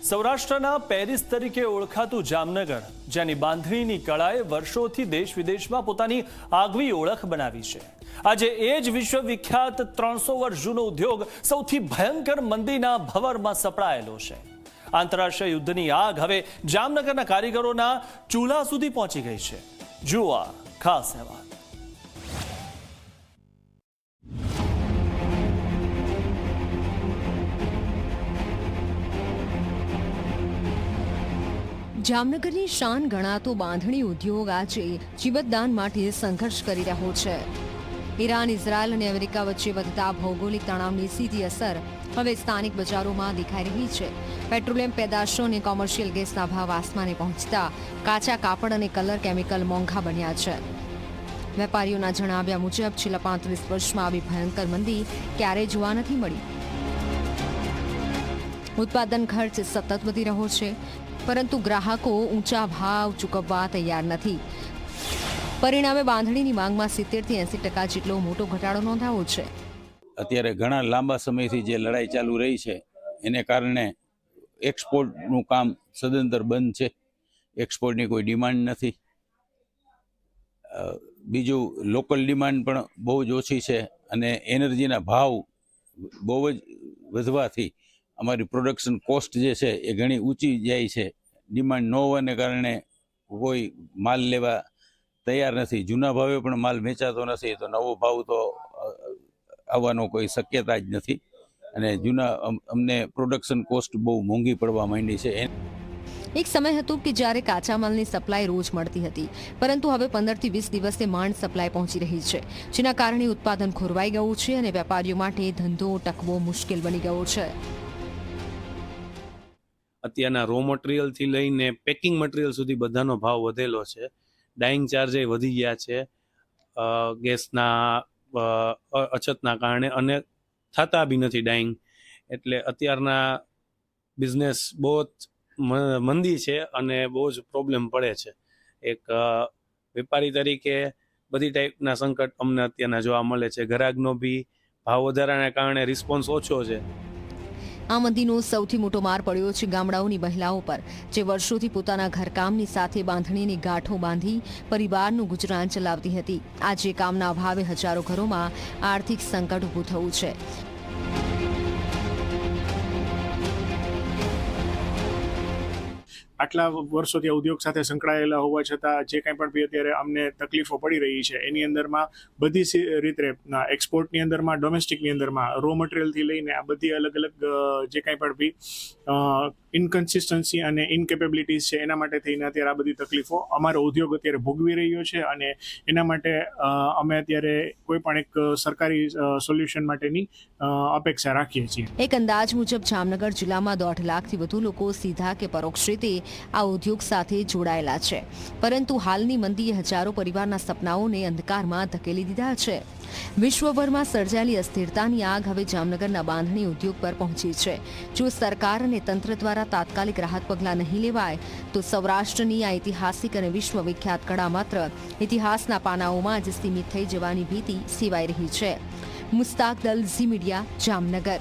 સૌરાષ્ટ્રના પેરિસ તરીકે ઓળખાતું જામનગર, જેની બાંધણીની કળાએ વર્ષોથી દેશ વિદેશમાં પોતાની આગવી ઓળખ બનાવી છે, આજે એ જ વિશ્વવિખ્યાત 300 વર્ષ જૂનો ઉદ્યોગ સૌથી ભયંકર મંદીના ભવરમાં સપડાયેલો છે। આંતરરાષ્ટ્રીય યુદ્ધની આગ હવે જામનગરના કારીગરોના ચૂલા સુધી પહોંચી ગઈ છે। જુઓ આ ખાસ અહેવાલ। જામનગરની શાન ગણાતો બાંધણી ઉદ્યોગ આજે જીવતદાન માટે સંઘર્ષ કરી રહ્યો છે। ઈરાન, ઇઝરાયલ અને અમેરિકા વચ્ચે વધતા ભૌગોલિક તણાવની સીધી અસર હવે સ્થાનિક બજારોમાં દેખાઈ રહી છે। પેટ્રોલિયમ પેદાશો અને કોમર્શિયલ ગેસના ભાવ આસમાને પહોંચતા કાચા કાપડ અને કલર કેમિકલ મોંઘા બન્યા છે। વેપારીઓના જણાવ્યા મુજબ છેલ્લા 35 વર્ષમાં આવી ભયંકર મંદી ક્યારેય જોવા નથી મળી। ઉત્પાદન ખર્ચ સતત વધી રહ્યો છે, પરંતુ ગ્રાહકો ઊંચા ભાવ ચૂકવવા તૈયાર નથી। પરિણામે બાંધણીની માંગમાં 70 થી 80% જેટલો મોટો ઘટાડો નોંધાયો છે। અત્યારે ઘણા લાંબા સમયથી જે લડાઈ ચાલુ રહી છે એને કારણે એક્સપોર્ટનું કામ સદંતર બંધ છે। એક્સપોર્ટની કોઈ ડિમાન્ડ નથી। બીજું લોકલ ડિમાન્ડ પણ બહુ જ ઓછી છે અને એનર્જીના ભાવ બહુ જ વધવાથી અમારી પ્રોડક્શન કોસ્ટ જે છે એ ઘણી ઊંચી જાય છે। ડિમાન્ડ ન હોવાને કારણે કોઈ માલ લેવા તૈયાર નથી। જૂના ભાવે પણ માલ વેચાતો નથી, તો નવો ભાવ તો આવવાનો કોઈ શક્યતા જ નથી અને અમને પ્રોડક્શન કોસ્ટ બહુ મોંઘી પડવા માંડી છે। એક સમય હતો કે જ્યારે કાચા માલની સપ્લાય રોજ મળતી હતી, પરંતુ હવે 15 થી 20 દિવસે માંડ સપ્લાય પહોંચી રહી છે, જેના કારણે ઉત્પાદન ખોરવાઈ ગયું છે અને વેપારીઓ માટે ધંધો ટકવો મુશ્કેલ બની ગયો છે। અત્યારના રો મટીરિયલથી લઈને પેકિંગ મટીરિયલ સુધી બધાનો ભાવ વધેલો છે। ડાઇંગ ચાર્જ વધી ગયા છે ગેસના અછતના કારણે, અને થતા બી નથી ડાઇંગ। એટલે અત્યારના બિઝનેસ બહુ જ મંદી છે અને બહુ જ પ્રોબ્લેમ પડે છે। એક વેપારી તરીકે બધી ટાઈપના સંકટ અમને અત્યારના જોવા મળે છે। ગ્રાહકનો બી ભાવ વધારાના કારણે રિસ્પોન્સ ઓછો છે। આ મંદીનો સૌથી મોટો માર પડ્યો છે ગામડાઓની મહિલાઓ પર, જે વર્ષોથી પોતાના ઘરકામની સાથે બાંધણીની ગાંઠો બાંધી પરિવારનું ગુજરાન ચલાવતી હતી। આજે કામના અભાવે હજારો ઘરોમાં આર્થિક સંકટ ઊભું થયું છે। આટલા વર્ષોથી ઉદ્યોગ સાથે સંકળાયેલા હોવા છતાં જે કંઈ પણ બી અત્યારે અમને તકલીફો પડી રહી છે એની અંદરમાં બધી રીતે એક્સપોર્ટની અંદરમાં, ડોમેસ્ટિકની અંદરમાં, રો મટીરિયલથી લઈને આ બધી અલગ અલગ જે કંઈ પણ બી ઇનકન્સિસ્ટન્સી અને ઇનકેપેબિલિટીઝ છે એના માટે થઈને અત્યારે આ બધી તકલીફો અમારો ઉદ્યોગ અત્યારે ભોગવી રહ્યો છે અને એના માટે અમે અત્યારે કોઈ પણ એક સરકારી સોલ્યુશન માટેની અપેક્ષા રાખીએ છીએ। એક અંદાજ મુજબ જામનગર જિલ્લામાં 1.5 લાખથી વધુ લોકો સીધા કે પરોક્ષ રીતે આ ઉદ્યોગ સાથે જોડાયેલા છે, પરંતુ હાલની મંદીએ હજારો પરિવારના સપનાઓને અંધકારમાં ધકેલી દીધા છે। વિશ્વભરમાં સર્જાયેલી અસ્થિરતાની આગ હવે જામનગરના બાંધણી ઉદ્યોગ પર પહોંચી છે। જો સરકાર અને તંત્ર દ્વારા તાત્કાલિક રાહત પગલાં નહીં લેવાય તો સૌરાષ્ટ્રની આ ઐતિહાસિક અને વિશ્વવિખ્યાત કળા માત્ર ઇતિહાસના પાનાઓમાં જ સીમિત થઈ જવાની ભીતિ સેવાઈ રહી છે। મુસ્તાક દલ, ઝી મીડિયા, જામનગર।